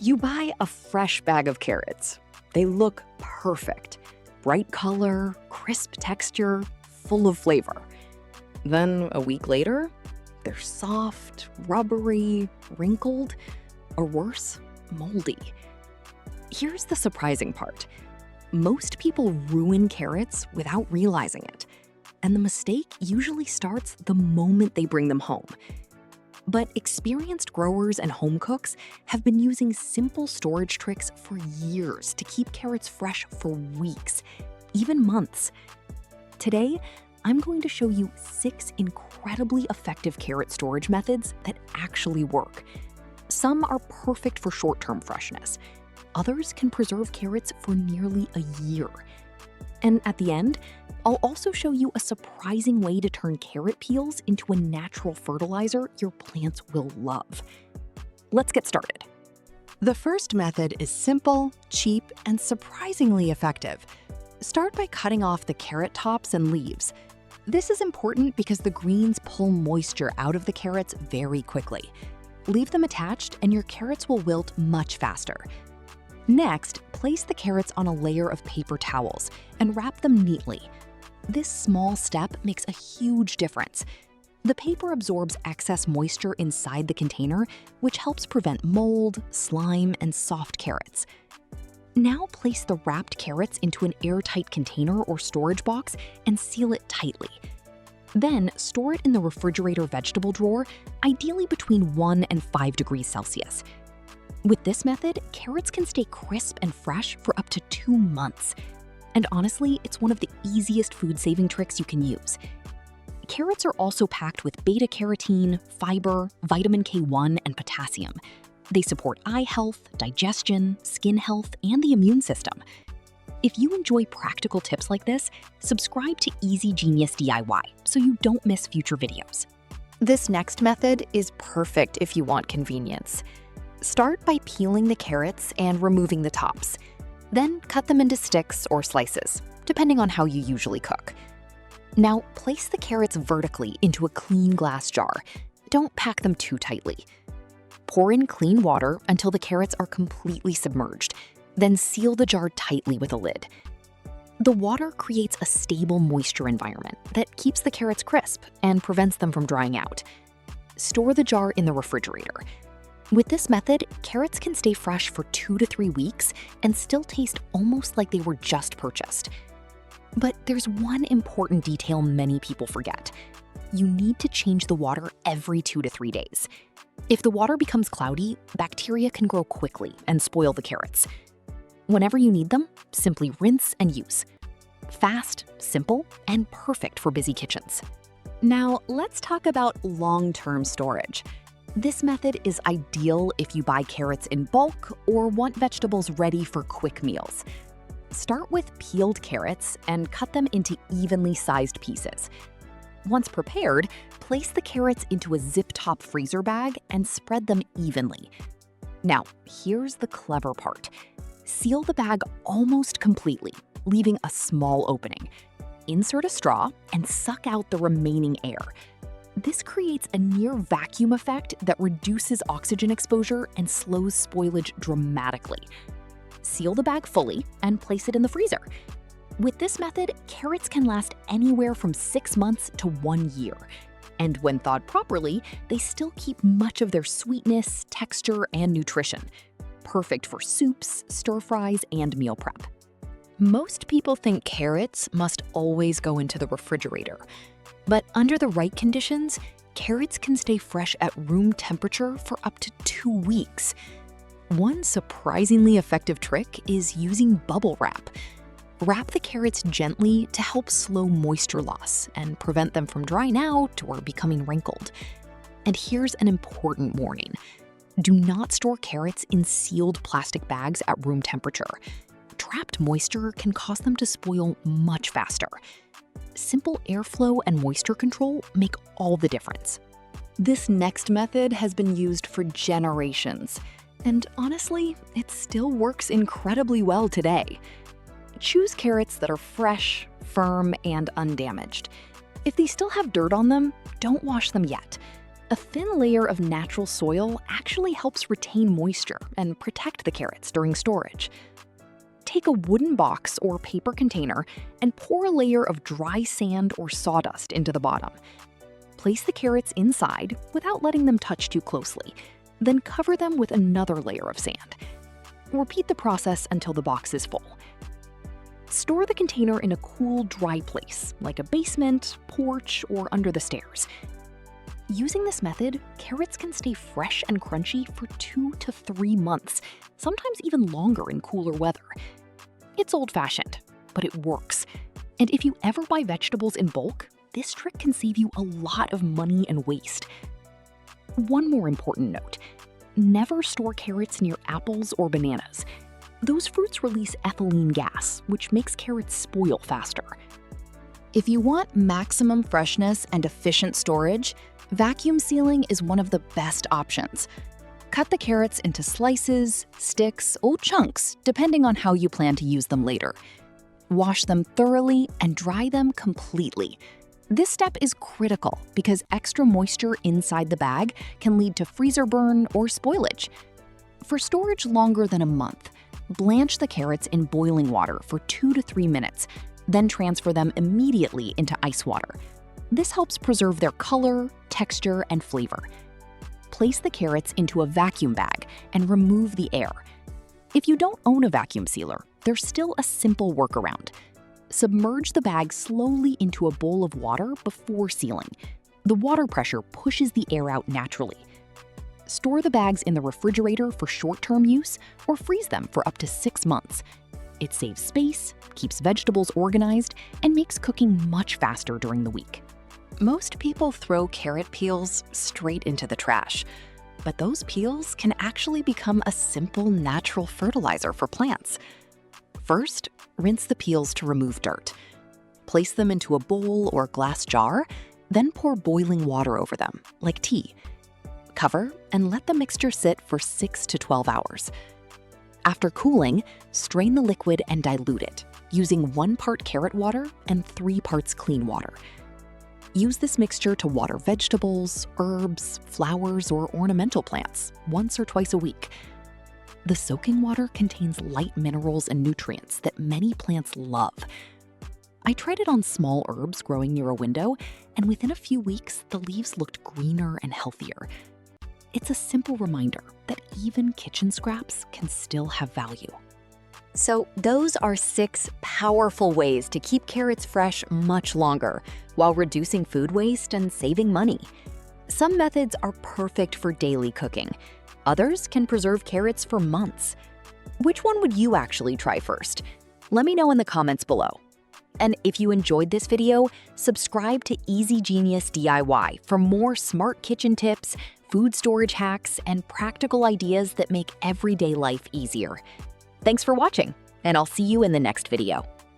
You buy a fresh bag of carrots. They look perfect. Bright color, crisp texture, full of flavor. Then a week later, they're soft, rubbery, wrinkled, or worse, moldy. Here's the surprising part. Most people ruin carrots without realizing it, and the mistake usually starts the moment they bring them home. But experienced growers and home cooks have been using simple storage tricks for years to keep carrots fresh for weeks, even months. Today, I'm going to show you 6 incredibly effective carrot storage methods that actually work. Some are perfect for short-term freshness. Others can preserve carrots for nearly a year. And at the end, I'll also show you a surprising way to turn carrot peels into a natural fertilizer your plants will love. Let's get started. The first method is simple, cheap, and surprisingly effective. Start by cutting off the carrot tops and leaves. This is important because the greens pull moisture out of the carrots very quickly. Leave them attached and your carrots will wilt much faster. Next, place the carrots on a layer of paper towels and wrap them neatly. This small step makes a huge difference. The paper absorbs excess moisture inside the container, which helps prevent mold, slime, and soft carrots. Now place the wrapped carrots into an airtight container or storage box and seal it tightly. Then store it in the refrigerator vegetable drawer, ideally between 1 and 5 degrees Celsius. With this method, carrots can stay crisp and fresh for up to 2 months. And honestly, it's one of the easiest food-saving tricks you can use. Carrots are also packed with beta-carotene, fiber, vitamin K1, and potassium. They support eye health, digestion, skin health, and the immune system. If you enjoy practical tips like this, subscribe to EasyGenius DIY so you don't miss future videos. This next method is perfect if you want convenience. Start by peeling the carrots and removing the tops. Then cut them into sticks or slices, depending on how you usually cook. Now place the carrots vertically into a clean glass jar. Don't pack them too tightly. Pour in clean water until the carrots are completely submerged. Then seal the jar tightly with a lid. The water creates a stable moisture environment that keeps the carrots crisp and prevents them from drying out. Store the jar in the refrigerator. With this method, carrots can stay fresh for 2 to 3 weeks and still taste almost like they were just purchased. But there's one important detail many people forget. You need to change the water every 2 to 3 days. If the water becomes cloudy, bacteria can grow quickly and spoil the carrots. Whenever you need them, simply rinse and use. Fast, simple, and perfect for busy kitchens. Now, let's talk about long-term storage. This method is ideal if you buy carrots in bulk or want vegetables ready for quick meals. Start with peeled carrots and cut them into evenly sized pieces. Once prepared, place the carrots into a zip-top freezer bag and spread them evenly. Now, here's the clever part. Seal the bag almost completely, leaving a small opening. Insert a straw and suck out the remaining air. This creates a near vacuum effect that reduces oxygen exposure and slows spoilage dramatically. Seal the bag fully and place it in the freezer. With this method, carrots can last anywhere from 6 months to 1 year. And when thawed properly, they still keep much of their sweetness, texture, and nutrition. Perfect for soups, stir-fries, and meal prep. Most people think carrots must always go into the refrigerator. But under the right conditions, carrots can stay fresh at room temperature for up to 2 weeks. One surprisingly effective trick is using bubble wrap. Wrap the carrots gently to help slow moisture loss and prevent them from drying out or becoming wrinkled. And here's an important warning. Do not store carrots in sealed plastic bags at room temperature. Trapped moisture can cause them to spoil much faster. Simple airflow and moisture control make all the difference. This next method has been used for generations, and honestly, it still works incredibly well today. Choose carrots that are fresh, firm, and undamaged. If they still have dirt on them, don't wash them yet. A thin layer of natural soil actually helps retain moisture and protect the carrots during storage. Take a wooden box or paper container and pour a layer of dry sand or sawdust into the bottom. Place the carrots inside without letting them touch too closely, then cover them with another layer of sand. Repeat the process until the box is full. Store the container in a cool, dry place, like a basement, porch, or under the stairs. Using this method, carrots can stay fresh and crunchy for 2 to 3 months, sometimes even longer in cooler weather. It's old-fashioned, but it works. And if you ever buy vegetables in bulk, this trick can save you a lot of money and waste. One more important note: never store carrots near apples or bananas. Those fruits release ethylene gas, which makes carrots spoil faster. If you want maximum freshness and efficient storage, vacuum sealing is one of the best options. Cut the carrots into slices, sticks, or chunks, depending on how you plan to use them later. Wash them thoroughly and dry them completely. This step is critical because extra moisture inside the bag can lead to freezer burn or spoilage. For storage longer than a month, blanch the carrots in boiling water for 2 to 3 minutes, then transfer them immediately into ice water. This helps preserve their color, texture, and flavor. Place the carrots into a vacuum bag and remove the air. If you don't own a vacuum sealer, there's still a simple workaround. Submerge the bag slowly into a bowl of water before sealing. The water pressure pushes the air out naturally. Store the bags in the refrigerator for short-term use or freeze them for up to 6 months. It saves space, keeps vegetables organized, and makes cooking much faster during the week. Most people throw carrot peels straight into the trash, but those peels can actually become a simple natural fertilizer for plants. First, rinse the peels to remove dirt. Place them into a bowl or glass jar, then pour boiling water over them, like tea. Cover and let the mixture sit for 6 to 12 hours. After cooling, strain the liquid and dilute it, using 1 part carrot water and 3 parts clean water. Use this mixture to water vegetables, herbs, flowers, or ornamental plants once or twice a week. The soaking water contains light minerals and nutrients that many plants love. I tried it on small herbs growing near a window, and within a few weeks, the leaves looked greener and healthier. It's a simple reminder that even kitchen scraps can still have value. So those are 6 powerful ways to keep carrots fresh much longer while reducing food waste and saving money. Some methods are perfect for daily cooking. Others can preserve carrots for months. Which one would you actually try first? Let me know in the comments below. And if you enjoyed this video, subscribe to EasyGenius DIY for more smart kitchen tips, food storage hacks, and practical ideas that make everyday life easier. Thanks for watching, and I'll see you in the next video.